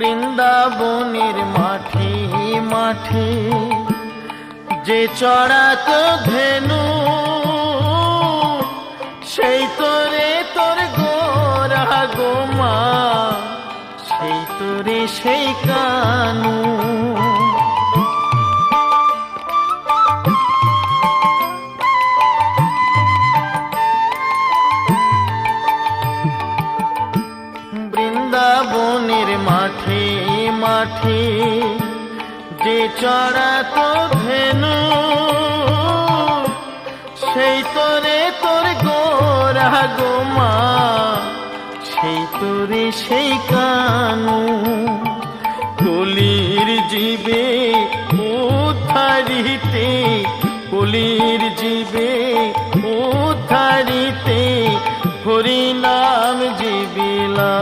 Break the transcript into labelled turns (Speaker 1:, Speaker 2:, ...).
Speaker 1: বৃন্দাবনের মাঠে মাঠে যে চড়াতো ধেনু, সেই তোরে তোর গোরা গোমা, সেই তোরে সেই কানু। বৃন্দাবনের মাঠে মাঠে যে চড়াতো ধেনু, সেই তোরে তোর গোরা গোমা, সেই তোরে সেই কানু। কলির জীবে উদ্ধারিতে, কলির জীবে উদ্ধারিতে হরি নাম জীবিলা।